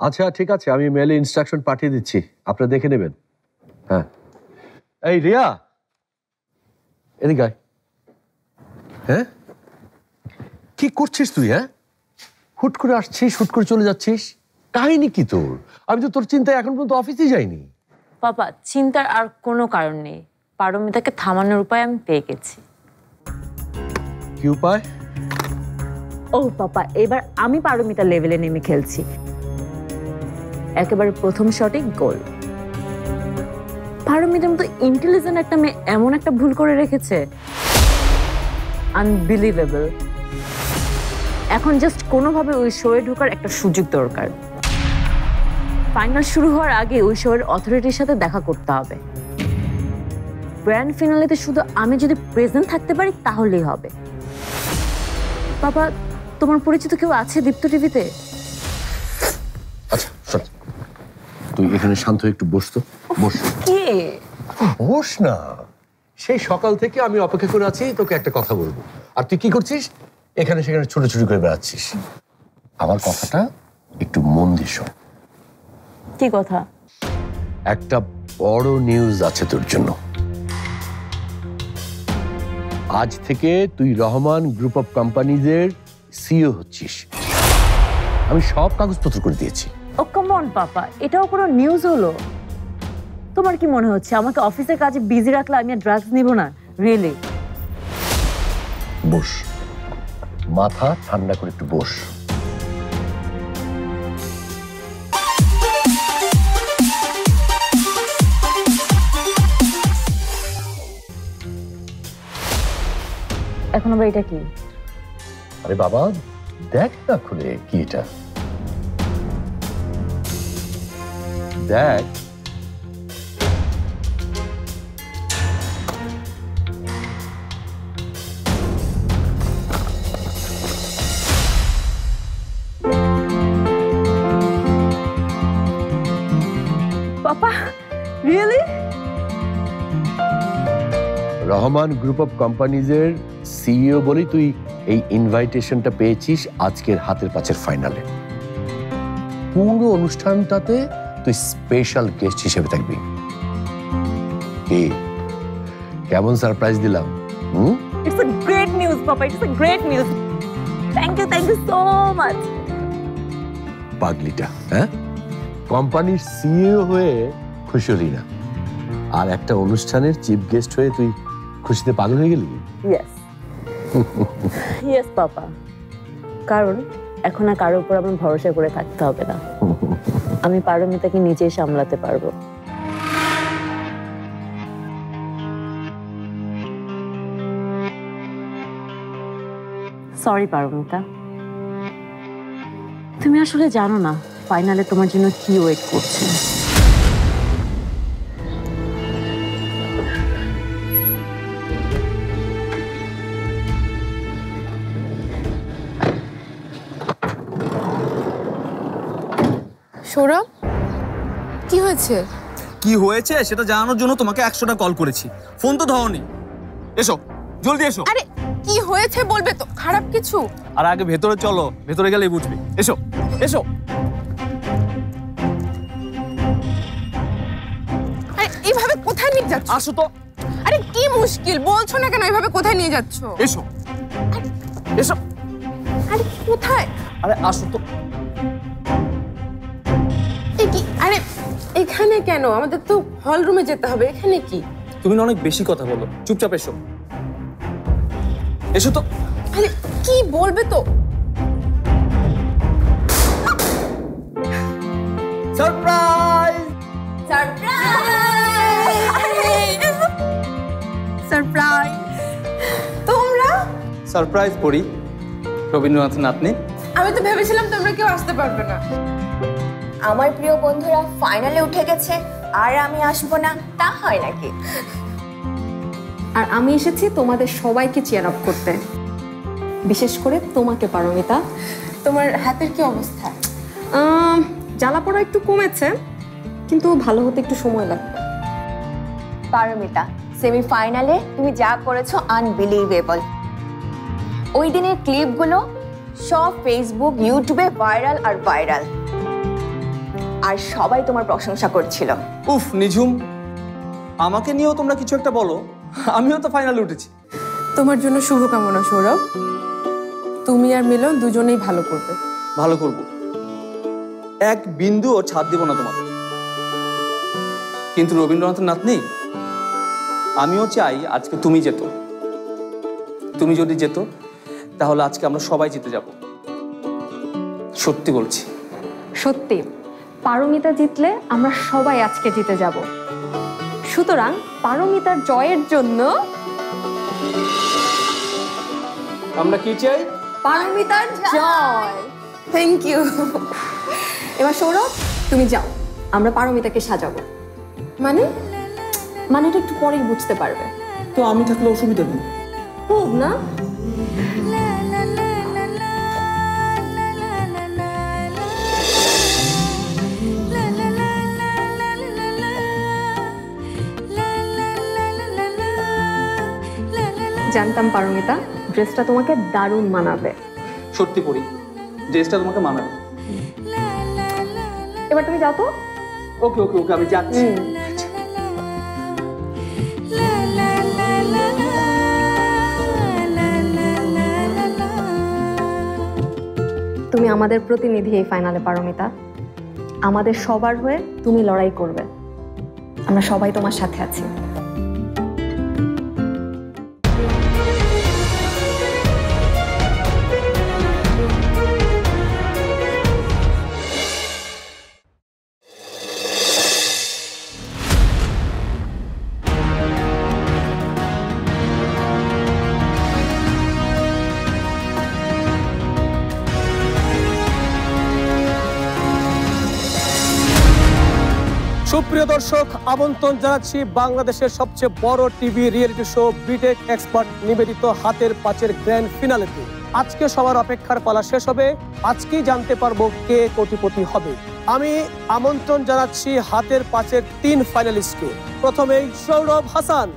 আচ্ছা ঠিক আছে, আমি মেলে ইনস্ট্রাকশন পাঠিয়ে দিচ্ছি, আপনারা দেখে নেবেন। হ্যাঁ এই রিয়া এদিকে আয়। হ্যাঁ কি করছিস তুই? হ্যাঁ হুট করে আসছিস, হুট করে চলে যাচ্ছিস, কাহিনী কি তোর? আমি তো তোর চিন্তায় এখন পর্যন্ত অফিসে যাইনি। পাপা চিন্তার আর কোনো কারণ নেই, পারমিতাকে থামানোর উপায় আমি পেয়ে গেছি। কি উপায়? ও পাপা, এবার আমি পারমিতার লেভেলে নেমে খেলছি। একেবারে প্রথম শটে গোল। পারমিতার মতো ইন্টেলিজেন্ট একটা মেয়ে এমন একটা ভুল করে রেখেছে, আনবিলিভেবল। এখন জাস্ট কোনোভাবে ওই শোয়ে ঢোকার একটা সুযোগ দরকার। ফাইনাল শুরু হওয়ার আগে ওই শোয়ের অথরিটির সাথে দেখা করতে হবে। গ্র্যান্ড ফিনালেতে শুধু আমি যদি প্রেজেন্ট থাকতে পারি তাহলেই হবে। বাবা, তোমার পরিচিত কেউ আছে দীপ্ত টিভিতে? আচ্ছা শোন, তুই এখানে শান্ত হয়ে একটু বস তো। বস। কে? বস না, সেই সকাল থেকে আমি অপেক্ষা করে আছি তোকে একটা কথা বলবো, আর তুই কি করছিস? এখানে সেখানে ছোটাছুটি করে বেড়াচ্ছিস। আমার কথাটা একটু মন দিয়ে শোন। কি কথা? একটা বড় নিউজ আছে তোর জন্য। আজ থেকে তুই রহমান গ্রুপ অফ কোম্পানিজের সিইও হচ্ছিস। আমি সব কাগজপত্র করে দিয়েছি। ও কাম অন পাপা, এটাও কোনো নিউজ হলো? তোমার কি মনে হচ্ছে আমাকে অফিসের কাজে বিজি রাখলে আমি আর ড্রাগস নিব না? রিয়েলি? বস, মাথা ঠান্ডা করে একটু বস। এখন আবার এটা কি? আরে বাবা দেখ না খুলে, কি এটা দেখ। পাপা রিয়েলি? রহমান গ্রুপ অফ কোম্পানিজের সিইও বলেই তুই এই ইনভাইটেশনটা পেয়েছিস আজকের হাতের পাঁচের ফাইনালে। পুরো অনুষ্ঠানটাতে তুই স্পেশাল গেস্ট হিসেবে থাকবি। কেমন সারপ্রাইজ দিলাম? It's a great news papa, it's a great news. Thank you so much. পাগলিটা, হ্যাঁ কোম্পানির সিইও হয়ে খুশি হলি না, আর একটা অনুষ্ঠানের চিফ গেস্ট হয়ে তুই খুশিতে পাগল হয়ে গেলি? ইয়েস পাপা, কারণ এখন আর কারোর উপর আমার ভরসা করে থাকতে হবে না। আমি পারমিতাকে নিজেই সামলাতে পারবো। সরি পারমিতা, তুমি আসলে জানো না ফাইনালে তোমার জন্য কি ওয়েট করছে। সৌরভ, কি হয়েছে? কি হয়েছে সেটা জানানোর জন্য তোমাকে 100টা কল করেছি, ফোন তো ধরোনি। এসো, জলদি এসো। আরে কি হয়েছে বলবে তো, খারাপ কিছু? আর আগে ভেতরে চলো, ভেতরে গেলেই বুঝবি। এসো এসো। আরে এইভাবে কোথায় নিয়ে যাচ্ছ? আসো তো। আরে কি মুশকিল, বলছো না কেন? এইভাবে কোথায় নিয়ে যাচ্ছ? এসো এসো। আরে কোথায়? আরে আসো তো। আরে এখানে কেন? আমাদের তো হল রুমে যেতে হবে, এখানে কি? তুমি না অনেক বেশি কথা বলো, চুপচাপ এসো। এসো তো। আরে কি বলবে তো? Surprise surprise! তোমরা? সারপ্রাইজ পড়ি, রবীন্দ্রনাথ নাতনি। আমি তো ভেবেছিলাম তোমরা কেউ আসতে পারবে না। আমার প্রিয় বন্ধুরা ফাইনালে উঠে গেছে আর আমি আসবো না, তা হয় নাকি? আর আমি এসেছি তোমাদের সবাইকে চিয়ার আপ করতে, বিশেষ করে তোমাকে পারমিতা। তোমার হাতের কি অবস্থা? জ্বালা পড়া একটু কমেছে, কিন্তু ভালো হতে একটু সময় লাগবে। পারমিতা, সেমিফাইনালে তুমি যা করেছো আনবিলিভেবল। ওই দিনের ক্লিপগুলো সব ফেসবুক ইউটিউবে ভাইরাল আর ভাইরাল। আর সবাই তোমার প্রশংসা করছিল। উফ নিঝুম, আমাকে নিয়েও তোমরা কিছু একটা বলো, আমিও তো ফাইনালে উঠেছি। তোমার জন্য শুভকামনা সৌরভ, তুমি আর মিলন দুজনেই ভালো করবে। ভালো করব, এক বিন্দুও ছাড় দিব না তোমাদের। কিন্তু রবীন্দ্রনাথের নাতনি, আমিও চাই আজকে তুমি যেত। তুমি যদি যেত তাহলে আজকে আমরা সবাই জিতে যাব, সত্যি বলছি। সত্যি পারমিতা জিতলে আমরা সবাই আজকে জিতে যাব। সুতরাং পারমিতার জয়ের জন্য আমরা কি চাই? পারমিতার জয়। Thank you. এবার সৌরভ তুমি যাও, আমরা পারমিতাকে সাজাবো। মানে মানেটা একটু পরেই বুঝতে পারবে। তো আমি থাকলে অসুবিধা নেই। খুব না? জানতাম পারমিতা ড্রেসটা তোমাকে দারুণ মানাবে। সত্যি পড়ি, ড্রেসটা তোমাকে মানাবে। এবার তুমি যাও তো। ওকে ওকে ওকে, আমি যাচ্ছি। তুমি আমাদের প্রতিনিধি এই ফাইনালে পারমিতা। আমাদের সবার হয়ে তুমি লড়াই করবে, আমরা সবাই তোমার সাথে আছি। সুপ্রিয় দর্শক, আমন্ত্রণ জানাচ্ছি বাংলাদেশের সবচেয়ে বড় TV reality show BTech expert নিবেদিত হাতের পাঁচের গ্র্যান্ড ফিনালেতে। আজকে সবার অপেক্ষার পালা শেষ হবে। আজকেই জানতে পারবো কে কোটিপতি হবে। আমি আমন্ত্রণ জানাচ্ছি হাতের পাঁচের 3 ফাইনালিস্টকে। প্রথমেই সৌরভ হাসান,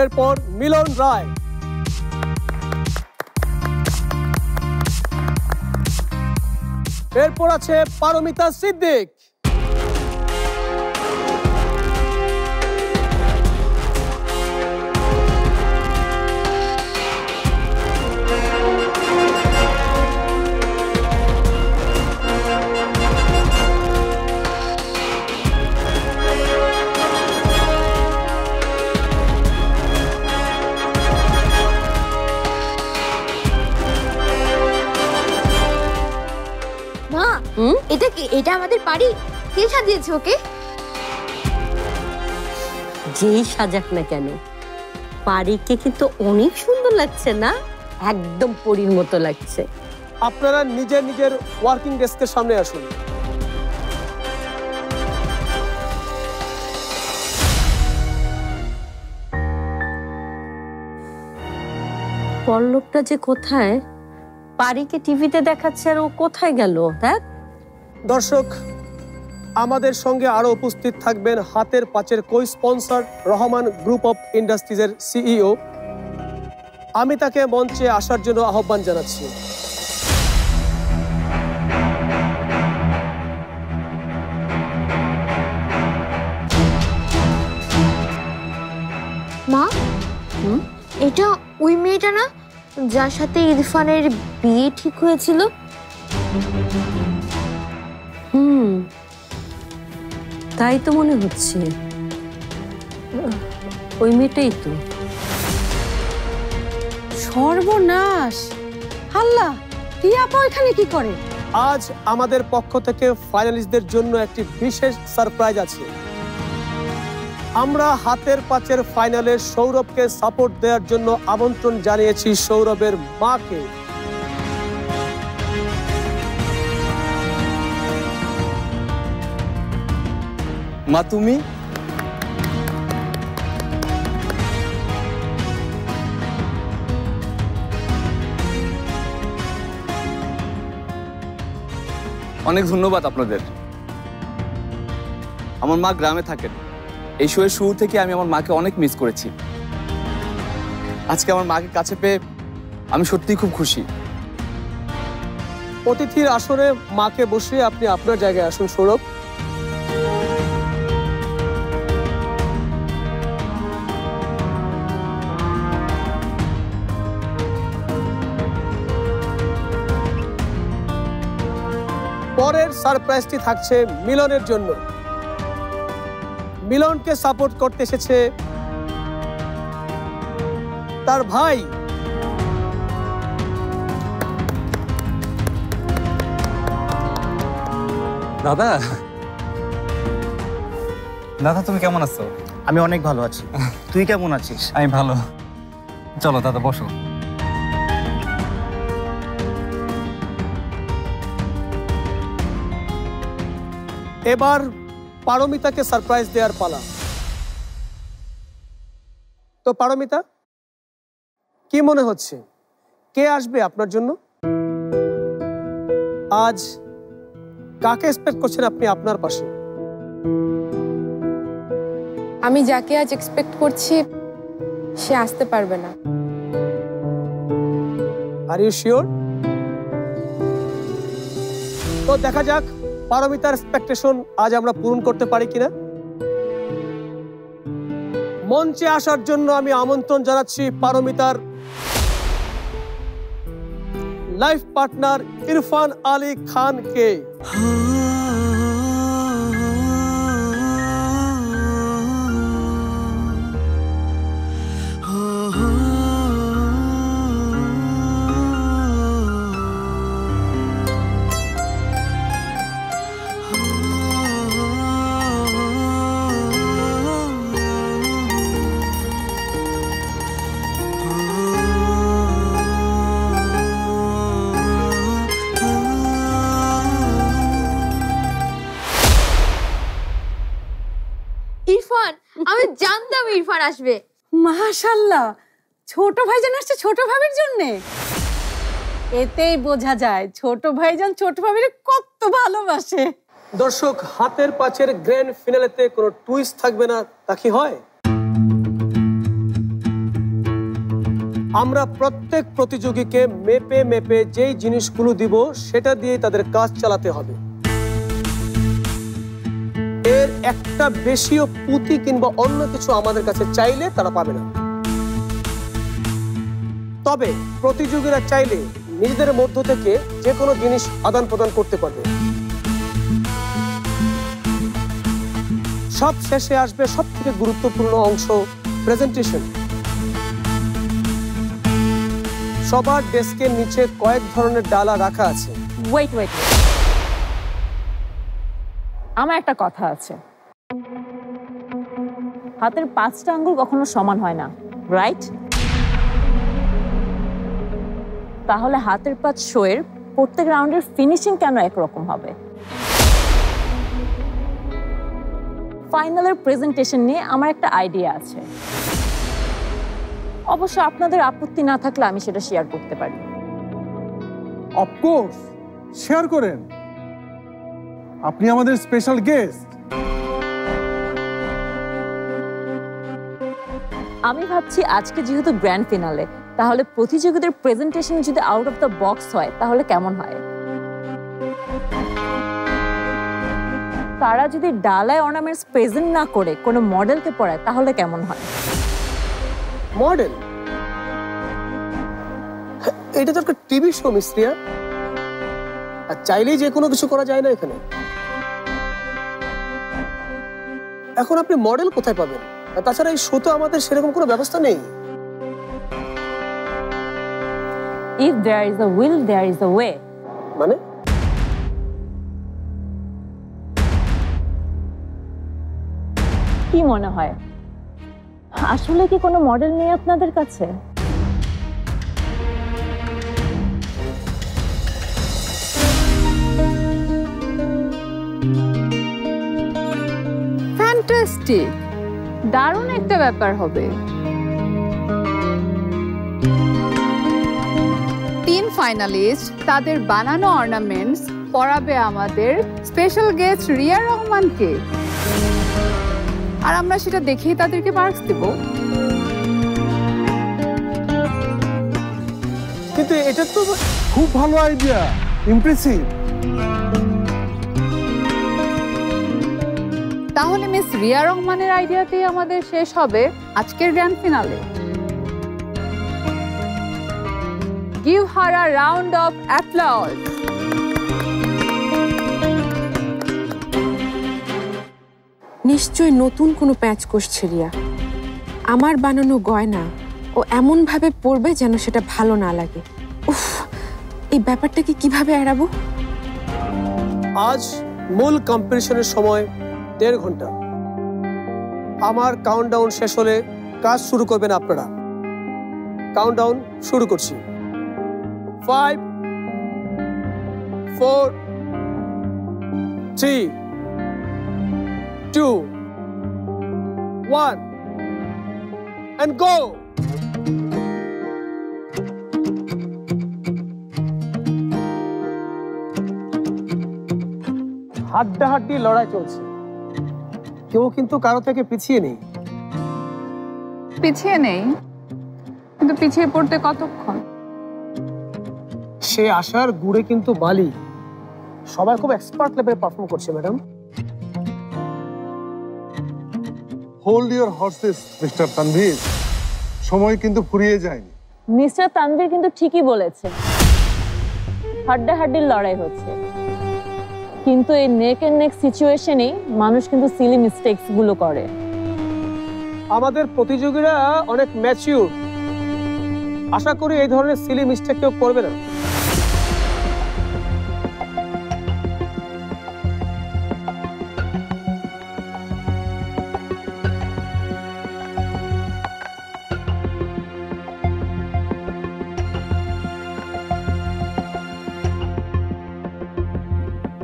এরপর মিলন রায়, এরপর আছে পারমিতা সিদ্দিক, মা, এটা কি? এটা আমাদের বাড়ি? কে সাজিয়েছে ওকে? যেই সাজাক না কেন, পারিকে কিন্তু অনেক সুন্দর লাগছে না? একদম পরীর মতো লাগছে। আপনারা নিজের নিজের ওয়ার্কিং ডেস্কের সামনে আসুন। পল্লবটা যে কোথায়? পারিকে টিভিতে দেখাচ্ছে আর ও কোথায় গেল? দেখ দর্শক, আমাদের সঙ্গে আরো উপস্থিত থাকবেন হাতের পাঁচের co sponsor Rahman group of ইন্ডাস্ট্রিজের সিইও। আমি তাকে মঞ্চে আসার জন্য আহ্বান জানাচ্ছি। মা, এটা ওই মেয়েটা না যার সাথে ইরফানের বিয়ে ঠিক হয়েছিল? তাই তো মনে হচ্ছে, ওই মেয়েটাই তো। সর্বনাশ! হাল্লা, টিয়া আপা এখানে কি করে? আজ আমাদের পক্ষ থেকে ফাইনালিস্টদের জন্য একটি বিশেষ সারপ্রাইজ আছে। আমরা হাতের পাঁচের ফাইনালে সৌরভকে সাপোর্ট দেওয়ার জন্য আমন্ত্রণ জানিয়েছি সৌরভের মাকে। মা তুমি? অনেক ধন্যবাদ আপনাদের। আমার মা গ্রামে থাকেন। এই শোয়ের শুরু থেকে আমি আমার মাকে অনেক মিস করেছি। আজকে আমার মাকে কাছে পেয়ে আমি সত্যিই খুব খুশি। অতিথির আসরে মাকে বসিয়ে আপনি আপনার জায়গায় আসুন সৌরভ। পরের সারপ্রাইজটি থাকছে মিলনের জন্য। মিলনকে সাপোর্ট করতে এসেছে তার ভাই। দাদা, দাদা তুমি কেমন আছো? আমি অনেক ভালো আছি, তুই কেমন আছিস? আমি ভালো। চলো দাদা বসো। এবার পারমিতাকে সারপ্রাইজ দেওয়ার পালা। তো পারমিতা, কি মনে হচ্ছে কে আসবে আপনার জন্য? আজ কাকে এক্সপেক্ট করছেন আপনি আপনার পাশে? আমি যাকে আজ এক্সপেক্ট করছি সে আসতে পারবে না। Are you sure? তো দেখা যাক পারমিতার এক্সপেকটেশন আজ আমরা পূরণ করতে পারি কিনা। মঞ্চে আসার জন্য আমি আমন্ত্রণ জানাচ্ছি পারমিতার লাইফ পার্টনার ইরফান আলী খানকে। ইরফান, আমি জানতাম ইরফান আসবে। মাশাআল্লাহ, ছোট ভাইজান আসছে ছোট ভাবির জন্যে। এতেই বোঝা যায় ছোট ভাইজান ছোট ভাবির কত ভালোবাসে। দর্শক, হাতের পাঁচের গ্র্যান্ড ফিনালেতে কোনো টুইস্ট থাকবে না তা কি হয়? আমরা প্রত্যেক প্রতিযোগীকে মেপে মেপে যেই জিনিসগুলো দিব সেটা দিয়ে তাদের কাজ চালাতে হবে। এর একটা বেশিও পুঁতি কিংবা অন্য কিছু আমাদের কাছে চাইলে তারা পাবে না। তবে প্রতিযোগীরা চাইলে নিজেদের মধ্য থেকে যে কোনো জিনিস আদান প্রদান করতে পারবে। সব শেষে আসবে সব থেকে গুরুত্বপূর্ণ অংশ, প্রেজেন্টেশন। সবার ডেস্কের নিচে কয়েক ধরনের ডালা রাখা আছে। ওয়েট, আমার একটা কথা আছে। হাতের 5টা আঙ্গুল কখনো সমান হয় না, রাইট? তাহলে হাতের 5 শোয়ের প্রত্যেক রাউন্ডের ফিনিশিং কেন একরকম হবে? ফাইনালের প্রেজেন্টেশন নিয়ে আমার একটা আইডিয়া আছে। অবশ্য আপনাদের আপত্তি না থাকলে আমি সেটা শেয়ার করতে পারি। অফকোর্স, শেয়ার করেন। আপনি আমাদের স্পেশাল গেস্ট। আমি ভাবছি আজকে যেহেতু গ্র্যান্ড ফিনালে, তাহলে প্রতিযোগীদের প্রেজেন্টেশন যদি আউট অফ দ্য বক্স হয় তাহলে কেমন হয়? তারা যদি ডালায় অর্নামেন্টস প্রেজেন্ট না করে কোনো মডেলকে পড়ায় তাহলে কেমন হয়? মডেল? এটা তো একটা টিভি শো মিস্ত্রিয়া, আর চাইলেই যে কোনো কিছু করা যায় না এখানে। এখন আপনি মডেল কোথায় পাবেন? তাছাড়া এই শো তো আমাদের সেরকম কোনো ব্যবস্থা নেই। If there is a will, there is a way. মানে? কি মনে হয়, আসলে কি কোনো মডেল নেই আপনাদের কাছে? ফ্যান্টাস্টিক, দারুণ একটা ব্যাপার হবে। 3 ফাইনালিস্ট তাদের বানানো অর্নামেন্টস পরাবে আমাদের স্পেশাল গেস্ট রিয়া রহমানকে, আর আমরা সেটা দেখেই তাদেরকে মার্কস দেব। কিন্তু এটা তো খুব ভালো আইডিয়া, ইমপ্রেসিভ। তাহলে মিস রিয়া রহমানের আইডিয়াতেই আমাদের শেষ হবে আজকের grand finale. Give her a round of applause. নিশ্চয় নতুন কোনো প্যাচ কষছে রিয়া। আমার বানানো গয়না ও এমনভাবে পরবে যেন সেটা ভালো না লাগে। উফ, এই ব্যাপারটাকে কিভাবে এড়াবো? আজ মূল কম্পিটিশনের সময় 1.5 ঘন্টা। আমার কাউন্টডাউন শেষ হলে কাজ শুরু করবেন আপনারা। কাউন্টডাউন শুরু করছি। 5 4 3 2 1 and go. হাড্ডাহাড্ডি লড়াই চলছে, কেউ কিন্তু কারো থেকে পিছিয়ে নেই। পিছিয়ে নেই, কিন্তু পিছিয়ে পড়তে কতক্ষণ? সে আশার গুড়ে কিন্তু বালি। সবাই খুব এক্সপার্ট লেভেলে পারফর্ম করছে madam. Hold your horse's mister Tanvir, সময় কিন্তু ফুরিয়ে যায়নি। মিস্টার তানভীর কিন্তু ঠিকই বলেছে, হাড্ডাহাড্ডির লড়াই হচ্ছে, কিন্তু এই নেক এন্ড নেক সিচুয়েশনেই মানুষ কিন্তু সিলি মিস্টেকস গুলো করে। আমাদের প্রতিযোগীরা অনেক ম্যাচিউর, আশা করি এই ধরনের সিলি মিস্টেক কেউ করবে না।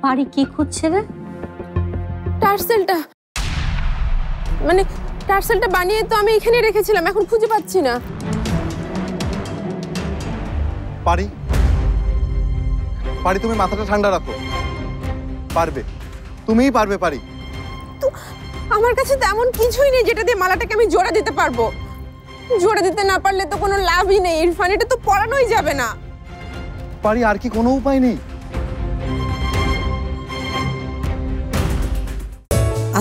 পারি কি খুঁজছে রে? টার্সেলটা, মানে টার্সেলটা বানিয়ে তো আমি এখানে রেখেছিলাম, এখন খুঁজে পাচ্ছি না। পারি, পারি তুমি মাথাটা ঠান্ডা রাখো, পারবে, তুমিই পারবে পারি। তো আমার কাছে তেমন কিছুই নেই যেটা দিয়ে মালাটাকে আমি জোড়া দিতে পারবো। জোড়া দিতে না পারলে তো কোনো লাভই নেই ইরফান, এটা তো পড়ানোই যাবে না। পারি, আর কি কোনো উপায় নেই?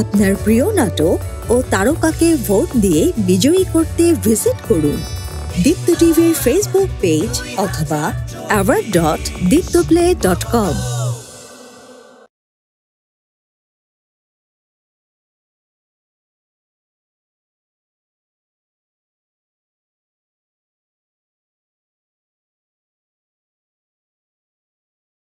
আপনার প্রিয় নাটক ও তারকাকে ভোট দিয়ে বিজয়ী করতে ভিজিট করুন দীপ্ত টিভির ফেসবুক পেজ অথবা award.diptoplay.com।